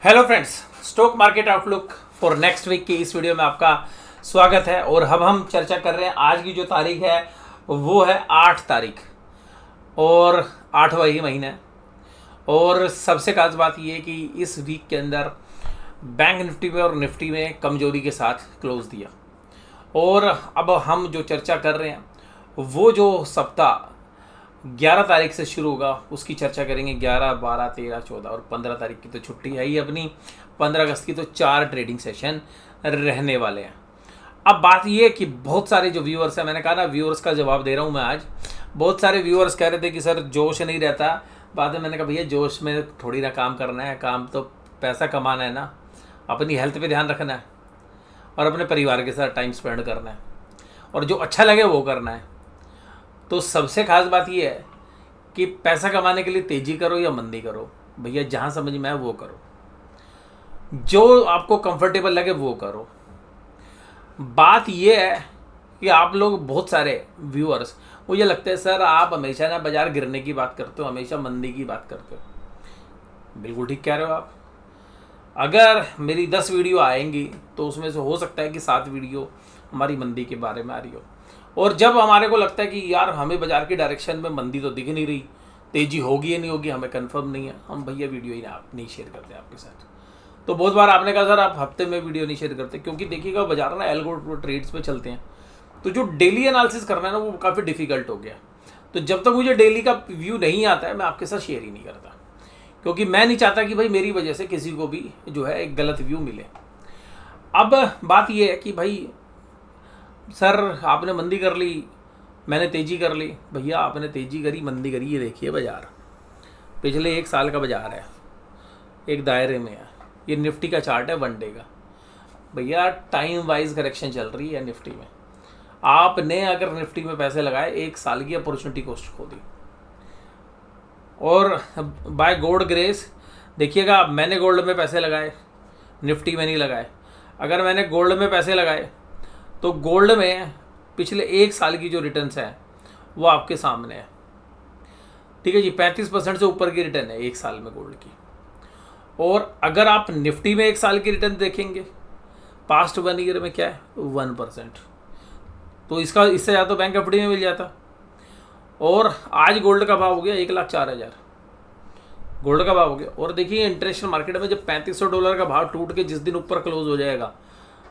Hello friends, stock market outlook for next week की इस video में आपका स्वागत है। और अब हम चर्चा कर रहे हैं, आज की जो तारीख है वो है 8 तारीख और 8वां ही महीना है। और सबसे खास बात ये है कि इस वीक के अंदर बैंक निफ्टी में और निफ्टी में कमजोरी के साथ क्लोज दिया। और अब हम जो चर्चा कर रहे हैं वो जो सप्ताह 11 तारीख से शुरू होगा उसकी चर्चा करेंगे। 11, 12, 13, 14 और 15 तारीख की तो छुट्टी है ही अपनी। 15 अगस्त की तो 4 ट्रेडिंग सेशन रहने वाले हैं। अब बात ये है कि बहुत सारे जो व्यूअर्स हैं, मैंने कहा ना व्यूअर्स का जवाब दे रहा हूँ मैं आज। बहुत सारे व्यूअर्स कह रहे थे कि सर जोश नहीं रहता। बाद में मैंने कहा भैया जोश में थोड़ी ना काम करना है, काम तो पैसा कमाना है ना, अपनी हेल्थ पे ध्यान रखना है और अपने परिवार के साथ टाइम स्पेंड करना है और जो अच्छा लगे वो करना है। तो सबसे खास बात ये है कि पैसा कमाने के लिए तेजी करो या मंदी करो, भैया जहाँ समझ में आए वो करो, जो आपको कंफर्टेबल लगे वो करो। बात ये है कि आप लोग बहुत सारे व्यूअर्स मुझे लगता है सर आप हमेशा ना बाजार गिरने की बात करते हो, हमेशा मंदी की बात करते हो। बिल्कुल ठीक कह रहे हो आप। अगर मेरी 10 वीडियो आएंगी तो उसमें से हो सकता है कि 7 वीडियो हमारी मंदी के बारे में आ रही हो। और जब हमारे को लगता है कि यार हमें बाजार की डायरेक्शन में मंदी तो दिख नहीं रही, तेजी होगी या नहीं होगी हमें कंफर्म नहीं है, हम भैया वीडियो ही नहीं शेयर करते आपके साथ। तो बहुत बार आपने कहा सर आप हफ्ते में वीडियो नहीं शेयर करते, क्योंकि देखिएगा बाजार ना एल्गो ट्रेड्स पे चलते हैं, तो जो डेली एनालिसिस करना है ना वो काफ़ी डिफिकल्ट हो गया। तो जब तक मुझे डेली का व्यू नहीं आता है मैं आपके साथ शेयर ही नहीं करता, क्योंकि मैं नहीं चाहता कि भाई मेरी वजह से किसी को भी जो है एक गलत व्यू मिले। अब बात यह है कि भाई सर आपने मंदी कर ली, मैंने तेज़ी कर ली। भैया आपने तेज़ी करी, मंदी करी, ये देखिए बाजार पिछले 1 साल का बाजार है, एक दायरे में है। ये निफ्टी का चार्ट है 1 डे का। भैया टाइम वाइज करेक्शन चल रही है निफ्टी में। आपने अगर निफ्टी में पैसे लगाए 1 साल की अपॉर्चुनिटी कॉस्ट खो दी। और बाय गॉड ग्रेस देखिएगा, मैंने गोल्ड में पैसे लगाए, निफ्टी में नहीं लगाए। अगर मैंने गोल्ड में पैसे लगाए तो गोल्ड में पिछले 1 साल की जो रिटर्न्स हैं वो आपके सामने है। ठीक है जी, 35% से ऊपर की रिटर्न है 1 साल में गोल्ड की। और अगर आप निफ्टी में 1 साल की रिटर्न देखेंगे, पास्ट 1 ईयर में क्या है 1%। तो इससे ज़्यादा तो बैंक एफडी में मिल जाता। और आज गोल्ड का भाव हो गया 1,04,000 गोल्ड का भाव हो गया। और देखिए इंटरनेशनल मार्केट में जब $3500 का भाव टूट के जिस दिन ऊपर क्लोज हो जाएगा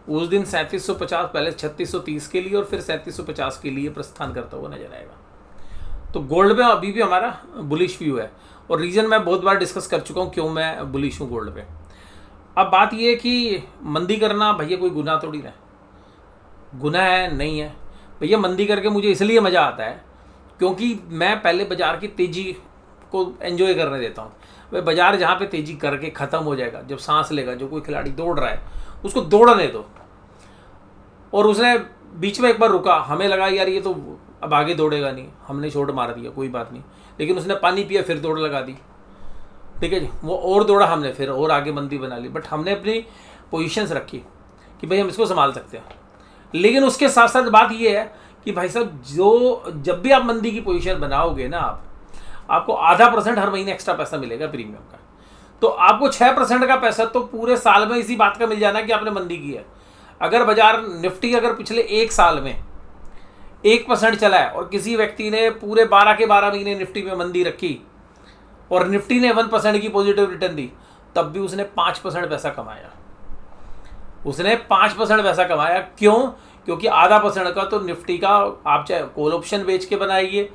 उस दिन 3750, पहले 3630 के लिए और फिर 3750 के लिए प्रस्थान करता हुआ नजर आएगा। तो गोल्ड में अभी भी हमारा बुलिश व्यू है। और रीज़न मैं बहुत बार डिस्कस कर चुका हूँ क्यों मैं बुलिश हूँ गोल्ड पे। अब बात ये है कि मंदी करना भैया कोई गुनाह थोड़ी ना, गुनाह है नहीं है। भैया मंदी करके मुझे इसलिए मज़ा आता है क्योंकि मैं पहले बाजार की तेज़ी को एंजॉय करने देता हूँ। भाई बाजार जहाँ पे तेज़ी करके ख़त्म हो जाएगा, जब सांस लेगा, जो कोई खिलाड़ी दौड़ रहा है उसको दौड़ने दो। और उसने बीच में एक बार रुका, हमें लगा यार ये तो अब आगे दौड़ेगा नहीं, हमने शॉट मार दिया, कोई बात नहीं, लेकिन उसने पानी पिया फिर दौड़ लगा दी। ठीक है जी, वो और दौड़ा, हमने फिर और आगे मंदी बना ली। बट हमने अपनी पोजीशंस रखी कि भाई हम इसको संभाल सकते हैं। लेकिन उसके साथ साथ बात ये है कि भाई साहब जब भी आप मंदी की पोजीशन बनाओगे ना, आपको आधा % हर महीने एक्स्ट्रा पैसा मिलेगा प्रीमियम का। तो आपको 6% का पैसा तो पूरे साल में इसी बात का मिल जाना कि आपने मंदी की है। अगर बाजार निफ्टी अगर पिछले 1 साल में 1% चला है और किसी व्यक्ति ने पूरे 12 के 12 महीने निफ्टी में मंदी रखी और निफ्टी ने 1% की पॉजिटिव रिटर्न दी, तब भी उसने 5% पैसा कमाया। उसने 5% पैसा कमाया। क्यों? क्योंकि आधा % का तो निफ्टी का आप चाहे कॉल ऑप्शन बेच के बनाइए,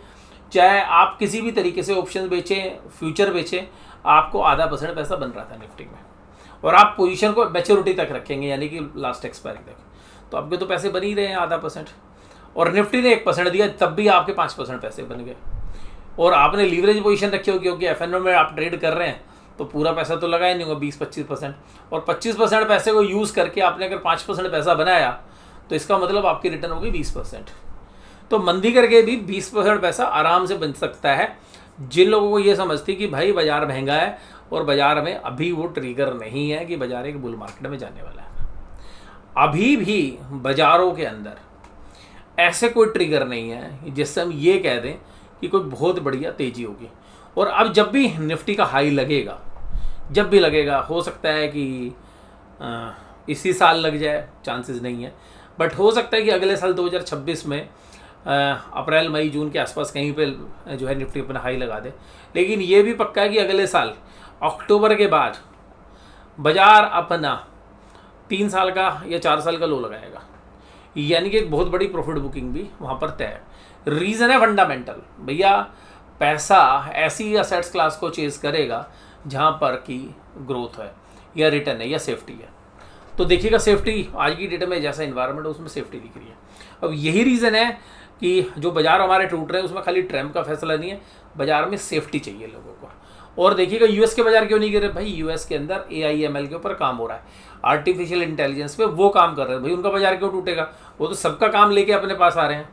चाहे आप किसी भी तरीके से ऑप्शन बेचें, फ्यूचर बेचें, आपको आधा % पैसा बन रहा था निफ्टी में। और आप पोजीशन को मैच्योरिटी तक रखेंगे, यानी कि लास्ट एक्सपायरी तक, तो आपके तो पैसे बन ही रहे हैं आधा %। और निफ्टी ने 1% दिया तब भी आपके 5% पैसे बन गए। और आपने लीवरेज पोजीशन रखी होगी क्योंकि एफएनओ में आप ट्रेड कर रहे हैं, तो पूरा पैसा तो लगाया नहीं होगा, 20-25%। और 25% पैसे को यूज़ करके आपने अगर 5% पैसा बनाया तो इसका मतलब आपकी रिटर्न होगी 20%। तो मंदी करके भी 20% पैसा आराम से बन सकता है। जिन लोगों को ये समझती कि भाई बाजार महंगा है और बाजार में अभी वो ट्रिगर नहीं है कि बाजार एक बुल मार्केट में जाने वाला है, अभी भी बाजारों के अंदर ऐसे कोई ट्रिगर नहीं है जिससे हम ये कह दें कि कोई बहुत बढ़िया तेजी होगी। और अब जब भी निफ्टी का हाई लगेगा, जब भी लगेगा, हो सकता है कि इसी साल लग जाए, चांसेस नहीं है, बट हो सकता है कि अगले साल 2026 में अप्रैल मई जून के आसपास कहीं पे जो है निफ्टी अपना हाई लगा दे। लेकिन ये भी पक्का है कि अगले साल अक्टूबर के बाद बाजार अपना 3 साल का या 4 साल का लो लगाएगा, यानी कि एक बहुत बड़ी प्रॉफिट बुकिंग भी वहाँ पर तय है। रीज़न है फंडामेंटल, भैया पैसा ऐसी असेट्स क्लास को चेज करेगा जहाँ पर कि ग्रोथ है या रिटर्न है या सेफ्टी है। तो देखिएगा सेफ्टी आज की डेट में जैसा इन्वायरमेंट है उसमें सेफ्टी दिख रही है। अब यही रीज़न है कि जो बाजार हमारे टूट रहे हैं उसमें खाली ट्रम्प का फैसला नहीं है, बाजार में सेफ्टी चाहिए लोगों को। और देखिएगा यूएस के बाजार क्यों नहीं गिर रहे भाई, यूएस के अंदर AIML के ऊपर काम हो रहा है, आर्टिफिशियल इंटेलिजेंस पे वो काम कर रहे हैं भाई, उनका बाजार क्यों टूटेगा? वो तो सबका काम लेके अपने पास आ रहे हैं,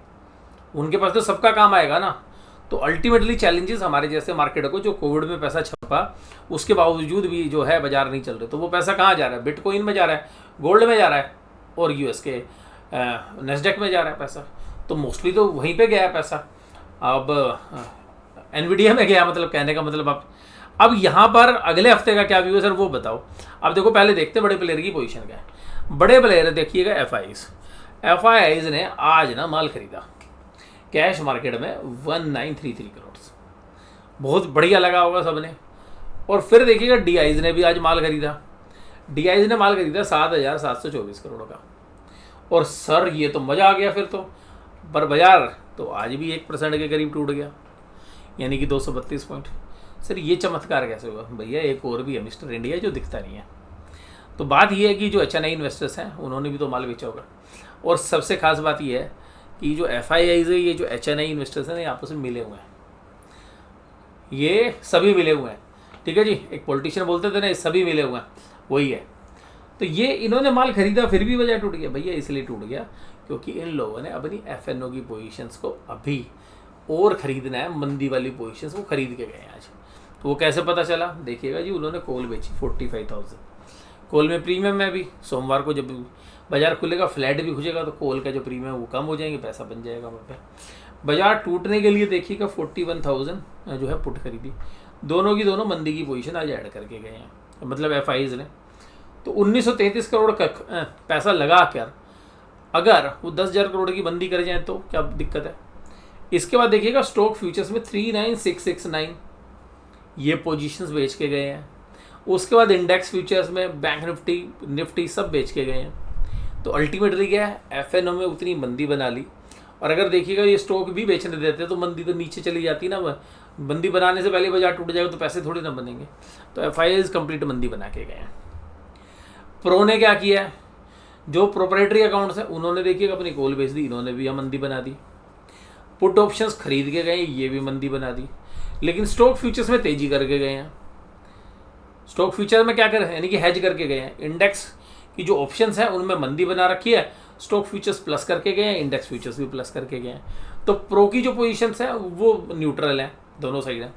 उनके पास तो सबका काम आएगा ना। तो अल्टीमेटली चैलेंजेस हमारे जैसे मार्केट को, जो कोविड में पैसा छपा उसके बावजूद भी जो है बाजार नहीं चल रहे, तो वो पैसा कहाँ जा रहा है? बिटकॉइन में जा रहा है, गोल्ड में जा रहा है, और यूएस के नेस्डेक में जा रहा है पैसा। तो मोस्टली तो वहीं पे गया है पैसा। अब एनवीडिया में गया, मतलब कहने का मतलब अब यहाँ पर अगले हफ्ते का क्या व्यू है सर वो बताओ। अब देखो पहले देखते बड़े प्लेयर की पोजीशन क्या है। बड़े प्लेयर देखिएगा एफआईआईज ने आज ना माल खरीदा कैश मार्केट में 1933 करोड़, बहुत बढ़िया लगा होगा सबने। और फिर देखिएगा डीआईज ने भी आज माल खरीदा, डीआईज ने माल खरीदा 7,724 करोड़ का। और सर ये तो मज़ा आ गया फिर तो, पर बाजार तो आज भी 1% के करीब टूट गया, यानी कि 232 पॉइंट। सर ये चमत्कार कैसे हुआ भैया? एक और भी है मिस्टर इंडिया जो दिखता नहीं है। तो बात ये है कि जो HNI इन्वेस्टर्स हैं उन्होंने भी तो माल बेचा होगा। और सबसे खास बात ये है कि जो FIIs है, ये जो HNI इन्वेस्टर्स हैं आपस में मिले हुए हैं, ये सभी मिले हुए हैं, ठीक है जी। एक पॉलिटिशियन बोलते थे ना, सभी मिले हुए हैं, वही है। तो ये इन्होंने माल खरीदा फिर भी बाजार टूट गया भैया। इसलिए टूट गया क्योंकि इन लोगों ने अपनी FNO की पोजीशंस को अभी और ख़रीदना है, मंदी वाली पोजीशंस वो खरीद के गए आज। तो वो कैसे पता चला? देखिएगा जी, उन्होंने कॉल बेची 45,000, कॉल में प्रीमियम है। भी सोमवार को जब बाजार खुलेगा, फ्लैट भी खुलेगा, तो कॉल का जो प्रीमियम है वो कम हो जाएंगे, पैसा बन जाएगा वहाँ पे। बाजार टूटने के लिए देखिएगा 41,000 जो है पुट खरीदी, दोनों की दोनों मंदी की पोजीशन आज ऐड करके गए हैं, मतलब FIs ने। तो 1933 करोड़ का पैसा लगा कर अगर वो 10,000 करोड़ की बंदी कर जाए तो क्या दिक्कत है? इसके बाद देखिएगा स्टॉक फ्यूचर्स में 39,669 ये पोजीशंस बेच के गए हैं। उसके बाद इंडेक्स फ्यूचर्स में बैंक निफ्टी सब बेच के गए हैं। तो अल्टीमेटली क्या है, FNO में उतनी मंदी बना ली। और अगर देखिएगा ये स्टॉक भी बेचने देते तो मंदी तो नीचे चली जाती ना, मंदी बनाने से पहले बाजार टूट जाएगा तो पैसे थोड़ी ना बनेंगे। तो FIs कंप्लीट मंदी बना के गए हैं। प्रो ने क्या किया है, जो प्रोप्राइटरी अकाउंट्स हैं उन्होंने देखिएगा अपनी कॉल बेच दी, इन्होंने भी मंदी बना दी। पुट ऑप्शंस खरीद के गए, ये भी मंदी बना दी। लेकिन स्टॉक फ्यूचर्स में तेजी करके गए हैं। स्टॉक फ्यूचर में क्या कर रहे हैं, यानी कि हेज करके गए हैं। इंडेक्स की जो ऑप्शंस हैं उनमें मंदी बना रखी है, स्टॉक फ्यूचर्स प्लस करके गए हैं, इंडेक्स फ्यूचर्स भी प्लस करके गए हैं। तो प्रो की जो पोजीशंस हैं वो न्यूट्रल हैं, दोनों साइड हैं।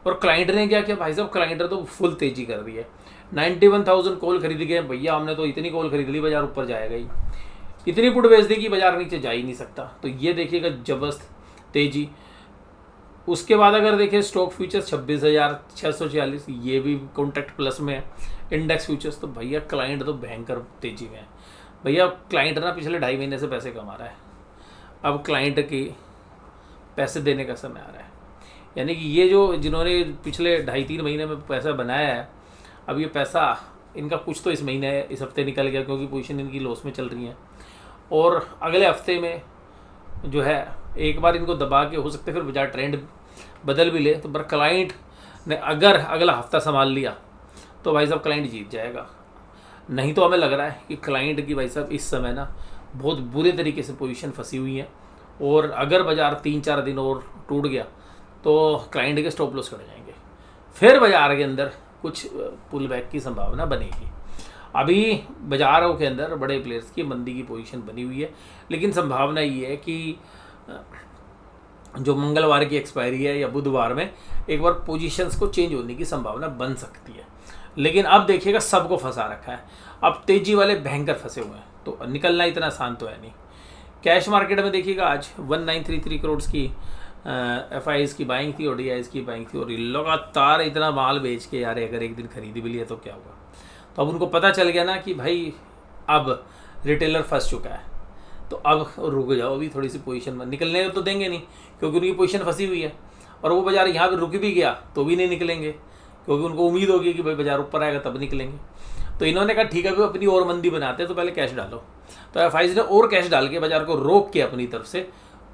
और क्लाइंट ने क्या किया भाई साहब, क्लाइंट ने तो फुल तेजी कर दी है। 91,000 कॉल खरीद गए भैया, हमने तो इतनी कॉल खरीद ली बाजार ऊपर जाएगा ही, इतनी पुट बेच दी कि बाजार नीचे जा ही नहीं सकता। तो ये देखिएगा जबरदस्त तेजी। उसके बाद अगर देखें स्टॉक फ्यूचर्स 26,646, ये भी कॉन्ट्रैक्ट प्लस में है। इंडेक्स फ्यूचर्स तो भैया क्लाइंट तो भयंकर तेजी में है भैया। क्लाइंट ना पिछले 2.5 महीने से पैसे कमा रहा है, अब क्लाइंट की पैसे देने का समय आ रहा है। यानी कि ये जो जिन्होंने पिछले 2.5-3 महीने में पैसा बनाया है, अब ये पैसा इनका कुछ तो इस महीने इस हफ्ते निकल गया क्योंकि पोजीशन इनकी लॉस में चल रही है। और अगले हफ्ते में जो है एक बार इनको दबा के हो सकता है फिर बाजार ट्रेंड बदल भी ले। तो पर क्लाइंट ने अगर अगला हफ्ता संभाल लिया तो भाई साहब क्लाइंट जीत जाएगा। नहीं तो हमें लग रहा है कि क्लाइंट की भाई साहब इस समय ना बहुत बुरे तरीके से पोजीशन फंसी हुई है। और अगर बाजार 3-4 दिन और टूट गया तो क्लाइंट के स्टॉप लॉस कट जाएंगे, फिर बाजार के अंदर कुछ पुल बैक की संभावना बनेगी। अभी बाजारों के अंदर बड़े प्लेयर्स की मंदी की पोजीशन बनी हुई है, लेकिन संभावना ये है कि जो मंगलवार की एक्सपायरी है या बुधवार में एक बार पोजीशंस को चेंज होने की संभावना बन सकती है। लेकिन अब देखिएगा सबको फंसा रखा है, अब तेजी वाले भयंकर फंसे हुए हैं, तो निकलना इतना आसान तो है नहीं। कैश मार्केट में देखिएगा आज 1933 करोड़ की FIs की बाइंग थी और DIs की बाइंग थी, और ये लगातार इतना माल बेच के यार अगर एक दिन खरीदी भी लिया तो क्या होगा। तो अब उनको पता चल गया ना कि भाई अब रिटेलर फंस चुका है, तो अब रुक जाओ, अभी थोड़ी सी पोजीशन में निकलने तो देंगे नहीं, क्योंकि उनकी पोजीशन फंसी हुई है। और वो बाजार यहाँ पे रुक भी गया तो भी नहीं निकलेंगे, क्योंकि उनको उम्मीद होगी कि भाई बाजार ऊपर आएगा तब निकलेंगे। तो इन्होंने कहा ठीक है भाई अपनी और मंदी बनाते हैं, तो पहले कैश डालो। तो FIs ने और कैश डाल के बाजार को रोक के अपनी तरफ से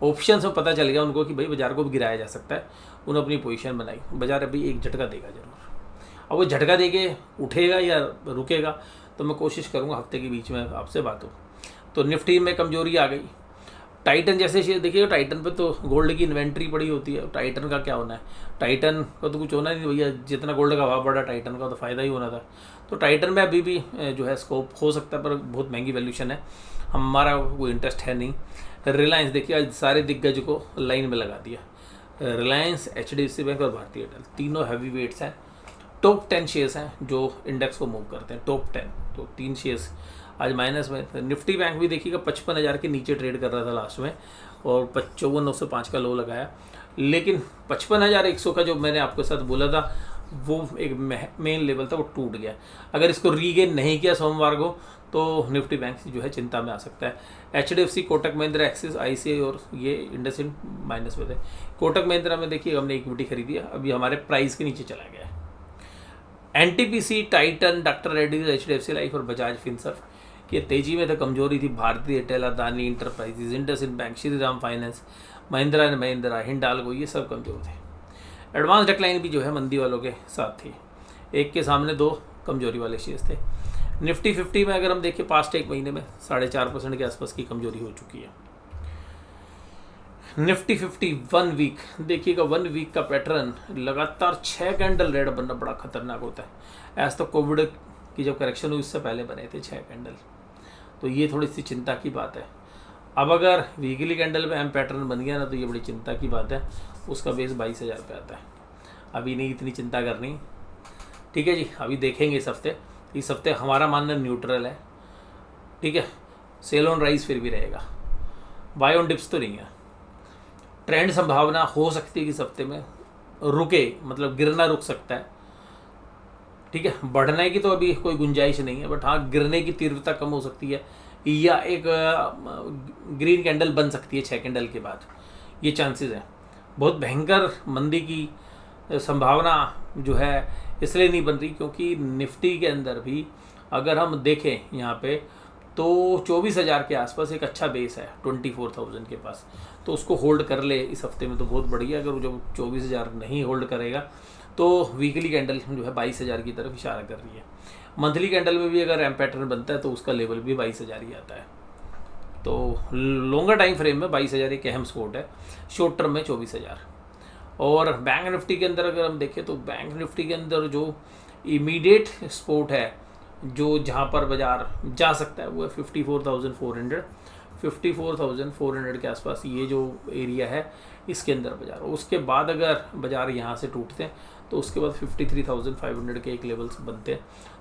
ऑप्शन में पता चल गया उनको कि भाई बाजार को भी गिराया जा सकता है, उन्होंने अपनी पोजीशन बनाई। बाजार अभी एक झटका देगा जरूर। अब वो झटका दे के उठेगा या रुकेगा तो मैं कोशिश करूँगा हफ्ते के बीच में आपसे बात हो। तो निफ्टी में कमजोरी आ गई। टाइटन जैसे शेयर देखिएगा, टाइटन पे तो गोल्ड की इन्वेंट्री पड़ी होती है, टाइटन का क्या होना है, टाइटन का तो कुछ होना नहीं भैया, जितना गोल्ड का भाव बढ़ा टाइटन का तो फ़ायदा ही होना था। तो टाइटन में अभी भी जो है स्कोप हो सकता है, पर बहुत महंगी वैल्यूशन है, हमारा वो इंटरेस्ट है नहीं। रिलायंस देखिए आज सारे दिग्गज को लाइन में लगा दिया, रिलायंस, HDFC बैंक और भारतीय एयरटेल तीनों हैवी वेट्स हैं, टॉप 10 शेयर्स हैं जो इंडेक्स को मूव करते हैं, टॉप 10। तो 3 शेयर्स आज माइनस में। निफ्टी बैंक भी देखिएगा 55,000 के नीचे ट्रेड कर रहा था लास्ट में, और 54,905 का लो लगाया, लेकिन 55,100 का जो मैंने आपके साथ बोला था वो एक मेन लेवल था, वो टूट गया। अगर इसको रीगेन नहीं किया सोमवार को तो निफ्टी बैंक जो है चिंता में आ सकता है। HDFC, Kotak Mahindra, axis, ICICI और ये इंडसइंड माइनस में थे। कोटक महिंद्रा में देखिए हमने इक्विटी खरीदी है, अभी हमारे प्राइस के नीचे चला गया है। NTPC, Titan, doctor Reddy's, HDFC life और बजाज फिनसर्व ये तेजी में था, कमजोरी थी भारतीय Airtel, Adani enterprises, IndusInd bank, Shriram finance, Mahindra and Mahindra, Hindalco, ये सब कमजोर थे। एडवांस डेक्लाइन भी जो है मंदी वालों के साथ थी, एक के सामने 2 कमजोरी वाले शेयर्स थे। निफ्टी 50 में अगर हम देखें पास्ट एक महीने में 4.5% के आसपास की कमजोरी हो चुकी है। निफ्टी 50 1 वीक देखिएगा, 1 वीक का पैटर्न लगातार 6 कैंडल रेड बनना बड़ा खतरनाक होता है। ऐसा तो कोविड की जब करेक्शन हुई उससे पहले बने थे 6 कैंडल, तो ये थोड़ी सी चिंता की बात है। अब अगर वीकली कैंडल में एम पैटर्न बन गया ना तो ये बड़ी चिंता की बात है, उसका बेस 22,000 पे आता है। अभी नहीं इतनी चिंता करनी, ठीक है जी, अभी देखेंगे इस हफ्ते हमारा मानना न्यूट्रल है, ठीक है। सेल ऑन राइज फिर भी रहेगा, बाय ऑन डिप्स तो नहीं है। ट्रेंड संभावना हो सकती है कि इस हफ्ते में रुके, मतलब गिरना रुक सकता है, ठीक है। बढ़ने की तो अभी कोई गुंजाइश नहीं है, बट हाँ गिरने की तीव्रता कम हो सकती है, या एक ग्रीन कैंडल बन सकती है 6 कैंडल के बाद, ये चांसेस हैं। बहुत भयंकर मंदी की संभावना जो है इसलिए नहीं बन रही क्योंकि निफ्टी के अंदर भी अगर हम देखें यहाँ पे तो 24,000 के आसपास एक अच्छा बेस है 24,000 के पास, तो उसको होल्ड कर ले इस हफ्ते में तो बहुत बढ़िया। अगर वो जो 24,000 नहीं होल्ड करेगा तो वीकली कैंडल जो है 22,000 की तरफ इशारा कर रही है। मंथली कैंडल में भी अगर एम पैटर्न बनता है तो उसका लेवल भी 22,000 ही आता है। तो लॉन्गर टाइम फ्रेम में 22,000 एक अहम सपोर्ट है, शॉर्ट टर्म में 24,000। और बैंक निफ्टी के अंदर अगर हम देखें तो बैंक निफ्टी के अंदर जो इमीडिएट सपोर्ट है, जो जहाँ पर बाजार जा सकता है वो है 54,400 54,400 के आसपास, ये जो एरिया है इसके अंदर बाजार। उसके बाद अगर बाजार यहाँ से टूटते हैं तो उसके बाद 53,500 के एक लेवल्स बनते हैं।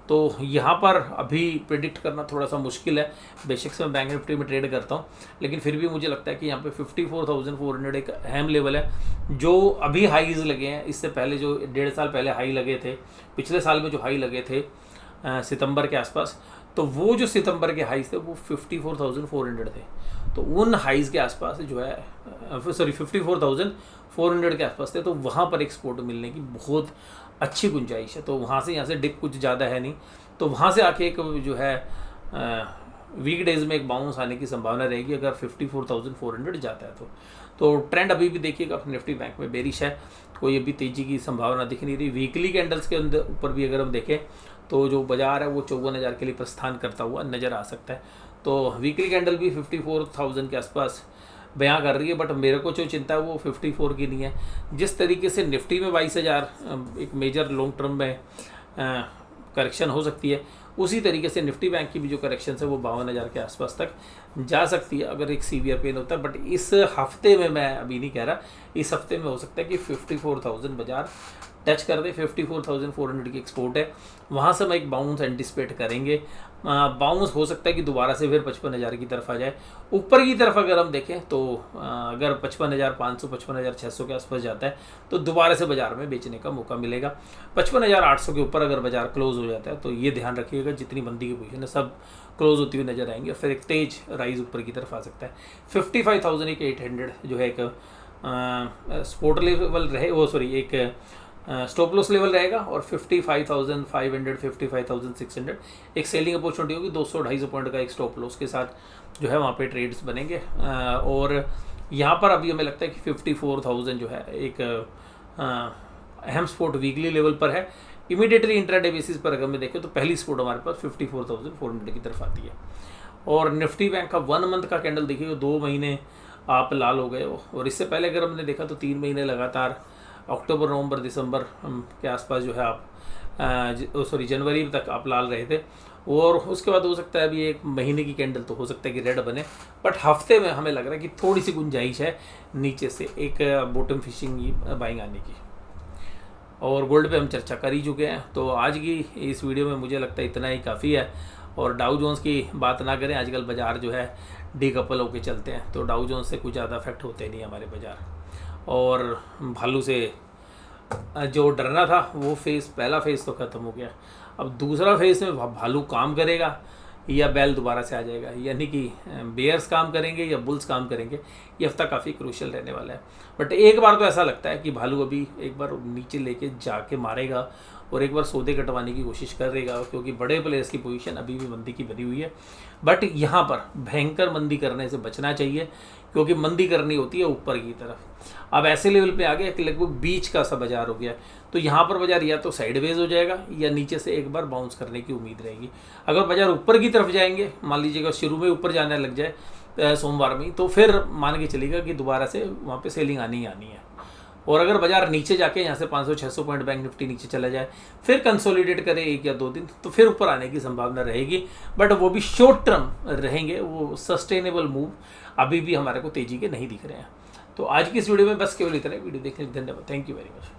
तो यहाँ पर अभी प्रेडिक्ट करना थोड़ा सा मुश्किल है, बेशक से मैं बैंक निफ्टी में ट्रेड करता हूँ, लेकिन फिर भी मुझे लगता है कि यहाँ पे 54,400 एक अहम लेवल है। जो अभी हाईज लगे हैं, इससे पहले जो 1.5 साल पहले हाई लगे थे, पिछले साल में जो हाई लगे थे सितंबर के आसपास, तो वो जो सितंबर के हाईज थे वो 54,400 थे। तो उन हाईज के आसपास जो है 54,400 के आसपास थे, तो वहाँ पर एक सपोर्ट मिलने की बहुत अच्छी गुंजाइश है। तो वहाँ से यहाँ से डिप कुछ ज़्यादा है नहीं, तो वहाँ से आके एक जो है वीक डेज में एक बाउंस आने की संभावना रहेगी अगर 54,400 जाता है तो ट्रेंड अभी भी देखिएगा निफ्टी बैंक में बेरिश है, कोई अभी तेजी की संभावना दिख नहीं रही। वीकली कैंडल्स के अंदर ऊपर भी अगर हम देखें तो जो बाजार है वो 54,000 के लिए प्रस्थान करता हुआ नज़र आ सकता है। तो वीकली कैंडल भी 54,000 के आसपास बयां कर रही है, बट मेरे को जो चिंता है वो 54 की नहीं है। जिस तरीके से निफ्टी में 22,000 एक मेजर लॉन्ग टर्म में करेक्शन हो सकती है, उसी तरीके से निफ्टी बैंक की भी जो करेक्शन है वो 52,000 के आसपास तक जा सकती है अगर एक सीवियर पेन होता है। बट इस हफ्ते में मैं अभी नहीं कह रहा, इस हफ्ते में हो सकता है कि 54,000 बाजार टच कर दे 54,400 की एक्सपोर्ट है, वहाँ से हम एक बाउंस एंटिसिपेट करेंगे। बाउंस हो सकता है कि दोबारा से फिर 55,000 की तरफ आ जाए। ऊपर की तरफ अगर हम देखें तो अगर 55,500 55,600 के आसपास जाता है तो दोबारा से बाजार में बेचने का मौका मिलेगा। 55,800 के ऊपर अगर बाजार क्लोज हो जाता है तो ये ध्यान रखिएगा जितनी मंदी की पोजीशन है सब क्लोज होती हुई नजर आएंगी और फिर एक तेज राइज ऊपर की तरफ आ सकता है। 55,800 जो है एक सपोर्ट लेवल रहे, वो सॉरी एक स्टॉप लॉस लेवल रहेगा, और 55,500 55,600 एक सेलिंग अपॉर्चुनिटी होगी। 200-250 पॉइंट का एक स्टॉप लॉस के साथ जो है वहाँ पे ट्रेड्स बनेंगे। और यहाँ पर अभी हमें लगता है कि 54,000 जो है एक अहम सपोर्ट वीकली लेवल पर है। इमीडिएटली इंट्राडे बेसिस पर अगर मैं देखें तो पहली सपोर्ट हमारे पास 54,400 की तरफ आती है। और निफ्टी बैंक का 1 मंथ का कैंडल देखिए 2 महीने आप लाल हो गए हो, और इससे पहले अगर हमने देखा तो 3 महीने लगातार अक्टूबर नवंबर दिसंबर के आसपास जो है आप सॉरी जनवरी तक आप लाल रहे थे। और उसके बाद हो सकता है अभी 1 महीने की कैंडल तो हो सकता है कि रेड बने, बट हफ्ते में हमें लग रहा है कि थोड़ी सी गुंजाइश है नीचे से एक बॉटम फिशिंग बाइंग आने की। और गोल्ड पे हम चर्चा कर ही चुके हैं, तो आज की इस वीडियो में मुझे लगता है इतना ही काफ़ी है। और डाउ जोन्स की बात ना करें, आजकल बाज़ार जो है डीकपल होके चलते हैं, तो डाउ जोन्स से कुछ ज़्यादा इफेक्ट होते नहीं हमारे बाज़ार। और भालू से जो डरना था वो पहला फेज़ तो ख़त्म हो गया। अब दूसरा फेज़ में भालू काम करेगा या बैल दोबारा से आ जाएगा, यानी कि बेयर्स काम करेंगे या बुल्स काम करेंगे, ये हफ्ता काफ़ी क्रूशियल रहने वाला है। बट एक बार तो ऐसा लगता है कि भालू अभी एक बार नीचे लेके जाके मारेगा और एक बार सौदे कटवाने की कोशिश करेगा, क्योंकि बड़े प्लेयर्स की पोजीशन अभी भी मंदी की बनी हुई है। बट यहाँ पर भयंकर मंदी करने से बचना चाहिए, क्योंकि मंदी करनी होती है ऊपर की तरफ। अब ऐसे लेवल पे आ गया कि लगभग बीच का सा बाजार हो गया, तो यहाँ पर बाजार या तो साइडवेज हो जाएगा या नीचे से एक बार बाउंस करने की उम्मीद रहेगी। अगर बाजार ऊपर की तरफ जाएंगे, मान लीजिएगा शुरू में ऊपर जाने लग जाए सोमवार में, तो फिर मान के चलेगा कि दोबारा से वहाँ पे सेलिंग आनी ही आनी है। और अगर बाजार नीचे जाके यहाँ से 500-600 पॉइंट बैंक निफ्टी नीचे चला जाए, फिर कंसोलिडेट करे 1 या 2 दिन, तो फिर ऊपर आने की संभावना रहेगी। बट वो भी शॉर्ट टर्म रहेंगे, वो सस्टेनेबल मूव अभी भी हमारे को तेजी के नहीं दिख रहे हैं। तो आज की इस वीडियो में बस केवल इतना। वीडियो देखने के लिए धन्यवाद। Thank you very much.